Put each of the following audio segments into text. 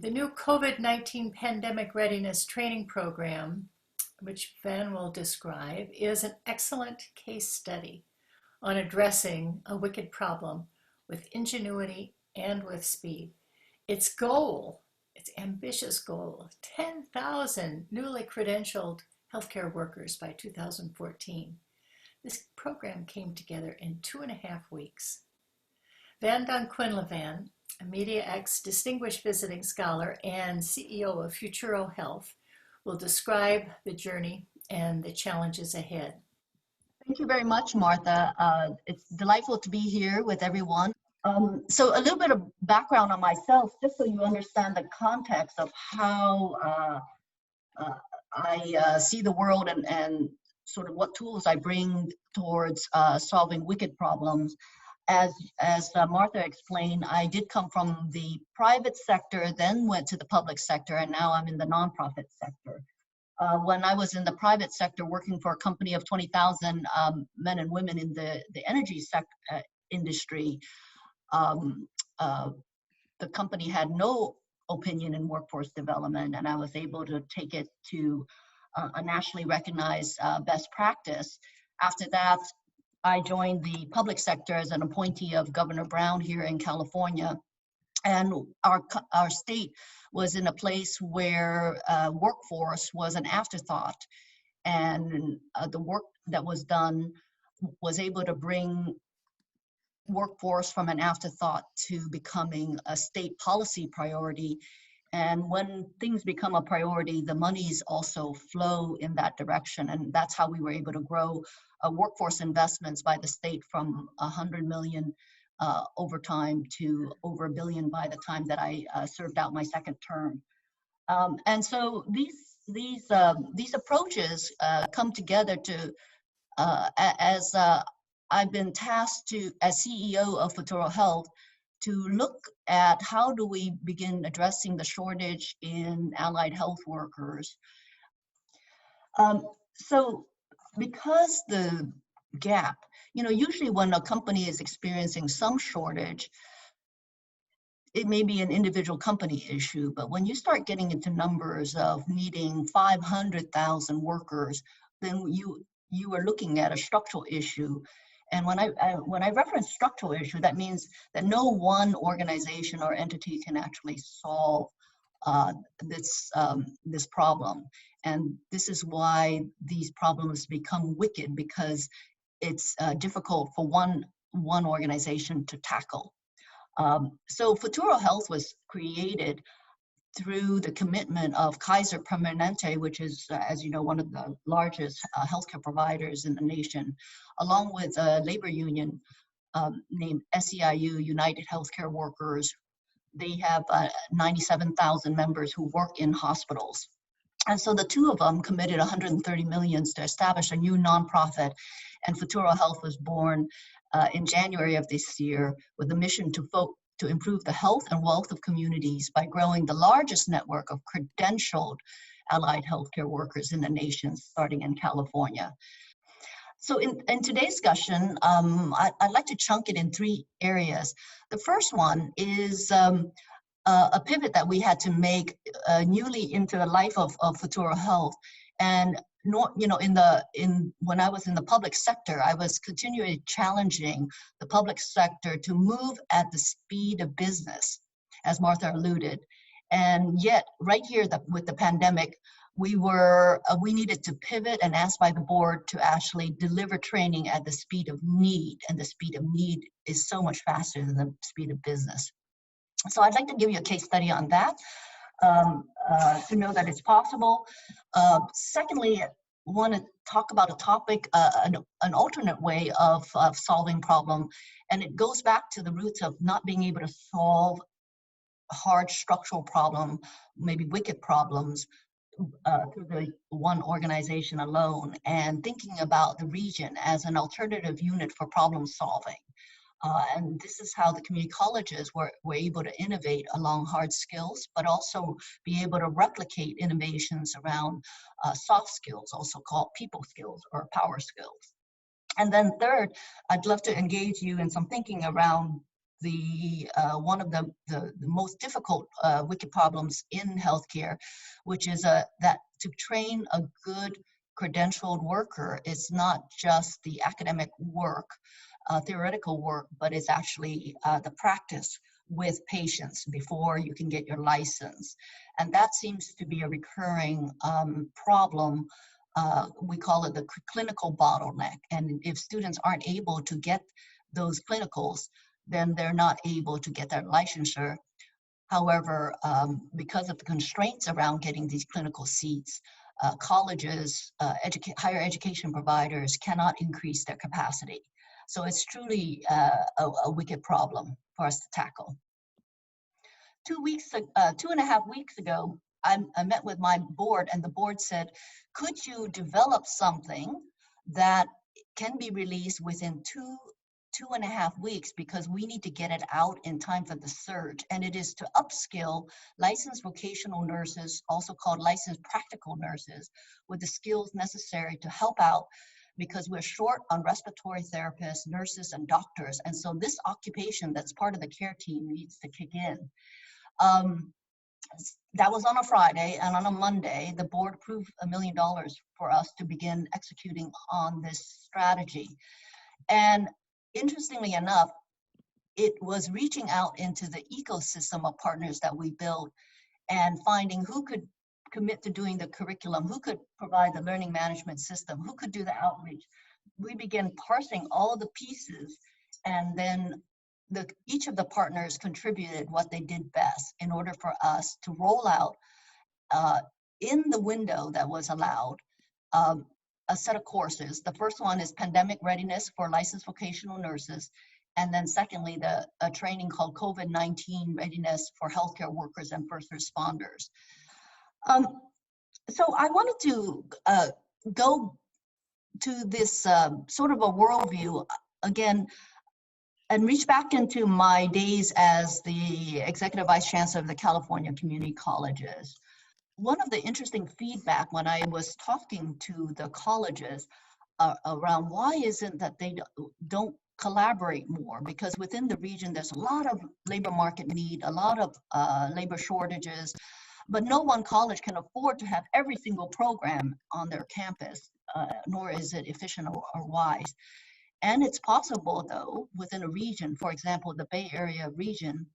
The new COVID-19 pandemic readiness training program, which Van will describe, is an excellent case study on addressing a wicked problem with ingenuity and with speed. Its goal, its ambitious goal, 10,000 newly credentialed healthcare workers by 2014. This program came together in 2.5 weeks. Van Don Quinlivan, a MediaX Distinguished Visiting Scholar and CEO of Futuro Health, will describe the journey and the challenges ahead. Thank you very much, Martha. It's delightful to be here with everyone. So a little bit of background on myself, just so you understand the context of how I see the world and sort of what tools I bring towards solving wicked problems. As Martha explained, I did come from the private sector, then went to the public sector, and now I'm in the nonprofit sector. When I was in the private sector working for a company of 20,000 men and women in the energy industry, the company had no opinion in workforce development, and I was able to take it to a nationally recognized best practice. After that, I joined the public sector as an appointee of Governor Brown here in California. And our state was in a place where workforce was an afterthought. And the work that was done was able to bring workforce from an afterthought to becoming a state policy priority. And when things become a priority, the monies also flow in that direction. And that's how we were able to grow workforce investments by the state from 100 million over time to over $1 billion by the time that I served out my second term. And so these approaches come together to, as I've been tasked to, as CEO of Futuro Health, to look at how do we begin addressing the shortage in allied health workers. So because the gap, usually when a company is experiencing some shortage, it may be an individual company issue, but when you start getting into numbers of needing 500,000 workers, then you are looking at a structural issue. And when I reference structural issue, that means that no one organization or entity can actually solve this problem. And this is why these problems become wicked, because it's difficult for one organization to tackle. So Futuro Health was created through the commitment of Kaiser Permanente, which is, as you know, one of the largest healthcare providers in the nation, along with a labor union named SEIU, United Healthcare Workers. They have 97,000 members who work in hospitals. And so the two of them committed 130 million to establish a new nonprofit, and Futuro Health was born in January of this year with a mission to improve the health and wealth of communities by growing the largest network of credentialed allied healthcare workers in the nation, starting in California. So in today's discussion, I'd like to chunk it in 3 areas. The first one is a pivot that we had to make newly into the life of Futuro Health. And when I was in the public sector, I was continually challenging the public sector to move at the speed of business, as Martha alluded. And yet, right here with the pandemic, we needed to pivot and asked by the board to actually deliver training at the speed of need, and the speed of need is so much faster than the speed of business. So I'd like to give you a case study on that. To know that it's possible. Secondly, I want to talk about a topic, an alternate way of solving problem, and it goes back to the roots of not being able to solve hard structural problem, maybe wicked problems, through the one organization alone, and thinking about the region as an alternative unit for problem solving. And this is how the community colleges were able to innovate along hard skills, but also be able to replicate innovations around soft skills, also called people skills or power skills. And then third, I'd love to engage you in some thinking around one of the most difficult wicked problems in healthcare, which is that to train a good credentialed worker, it's not just the academic work, theoretical work, but it's actually the practice with patients before you can get your license. And that seems to be a recurring problem. We call it the clinical bottleneck. And if students aren't able to get those clinicals, then they're not able to get their licensure. However, because of the constraints around getting these clinical seats, colleges, higher education providers cannot increase their capacity. So it's truly a wicked problem for us to tackle. 2.5 weeks ago, I met with my board, and the board said, could you develop something that can be released within 2.5 weeks, because we need to get it out in time for the surge. And it is to upskill licensed vocational nurses, also called licensed practical nurses, with the skills necessary to help out, because we're short on respiratory therapists, nurses, and doctors. And so this occupation that's part of the care team needs to kick in. That was on a Friday, and on a Monday, the board approved $1 million for us to begin executing on this strategy. And interestingly enough, it was reaching out into the ecosystem of partners that we built and finding who could commit to doing the curriculum, who could provide the learning management system, who could do the outreach. We began parsing all the pieces, and then each of the partners contributed what they did best in order for us to roll out in the window that was allowed a set of courses. The first one is pandemic readiness for licensed vocational nurses. And then secondly, a training called COVID-19 readiness for healthcare workers and first responders. So I wanted to go to this sort of a worldview again, and reach back into my days as the Executive Vice Chancellor of the California Community Colleges. One of the interesting feedback when I was talking to the colleges around why isn't that they don't collaborate more, because within the region there's a lot of labor market need, a lot of labor shortages, but no one college can afford to have every single program on their campus, nor is it efficient or wise. And it's possible, though, within a region, for example, the Bay Area region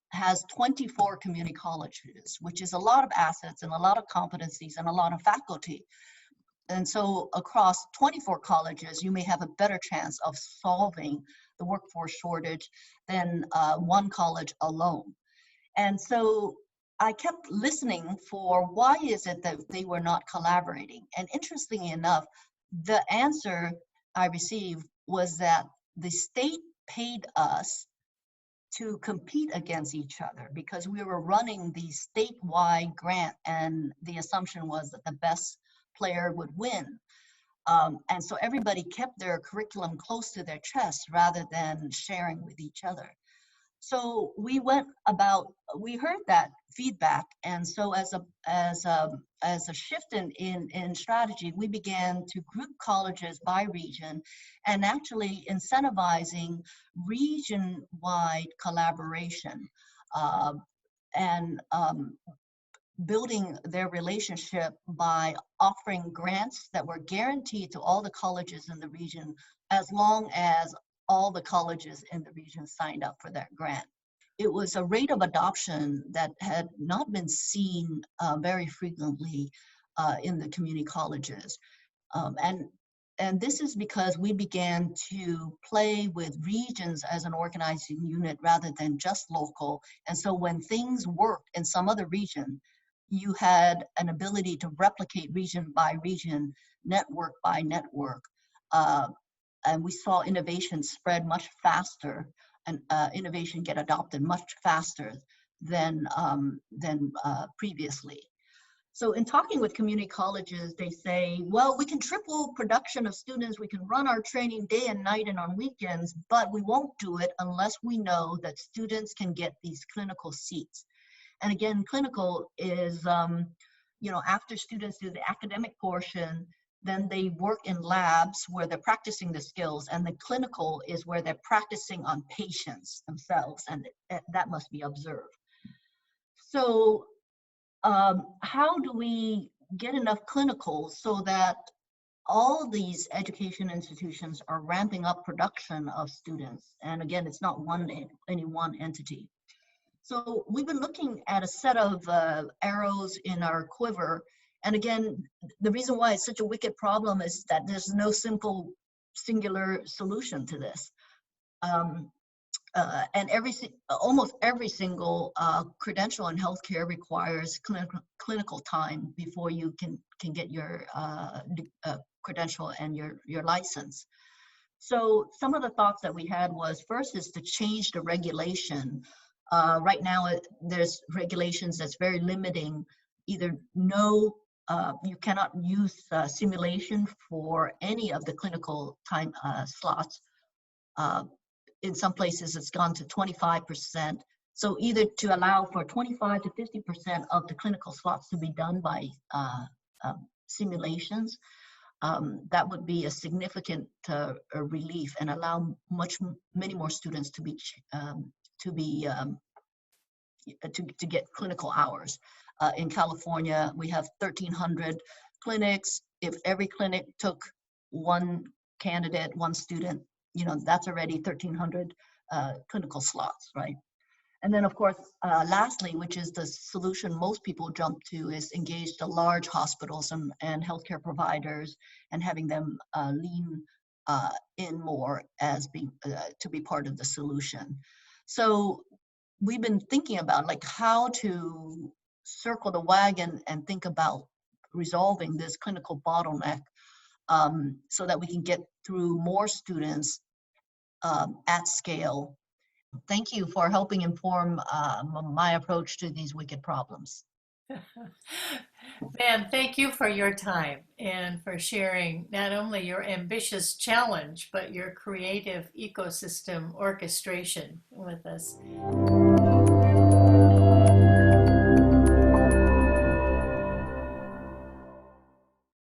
has 24 community colleges, which is a lot of assets and a lot of competencies and a lot of faculty. And so across 24 colleges, you may have a better chance of solving the workforce shortage than one college alone. And so I kept listening for why is it that they were not collaborating. And interestingly enough, the answer I received was that the state paid us to compete against each other because we were running the statewide grant, and the assumption was that the best player would win. And so everybody kept their curriculum close to their chest rather than sharing with each other. So we heard that feedback, and so as a shift in strategy, we began to group colleges by region, and actually incentivizing region-wide collaboration, and building their relationship by offering grants that were guaranteed to all the colleges in the region, as long as all the colleges in the region signed up for that grant. It was a rate of adoption that had not been seen very frequently in the community colleges. And this is because we began to play with regions as an organizing unit rather than just local. And so when things worked in some other region, you had an ability to replicate region by region, network by network. And we saw innovation spread much faster, and innovation get adopted much faster than previously. So in talking with community colleges, they say, well, we can triple production of students, we can run our training day and night and on weekends, but we won't do it unless we know that students can get these clinical seats. And again, clinical is, after students do the academic portion, then they work in labs where they're practicing the skills, and the clinical is where they're practicing on patients themselves, and that must be observed. So how do we get enough clinicals so that all these education institutions are ramping up production of students? And again, it's not any one entity. So we've been looking at a set of arrows in our quiver. And again, the reason why it's such a wicked problem is that there's no simple singular solution to this. And almost every single credential in healthcare requires clinical time before you can get your credential and your license. So some of the thoughts that we had was, first is to change the regulation. Right now, there's regulations that's very limiting. Either no, you cannot use simulation for any of the clinical time slots. In some places, it's gone to 25%. So either to allow for 25 to 50% of the clinical slots to be done by simulations, that would be a significant relief and allow many more students to get clinical hours. In California, we have 1,300 clinics. If every clinic took one candidate, one student, that's already 1,300 clinical slots, right? And then, of course, lastly, which is the solution most people jump to, is engage the large hospitals and healthcare providers and having them lean in more as to be part of the solution. So we've been thinking about how to circle the wagon and think about resolving this clinical bottleneck, so that we can get through more students at scale. Thank you for helping inform my approach to these wicked problems. Van, thank you for your time and for sharing not only your ambitious challenge, but your creative ecosystem orchestration with us.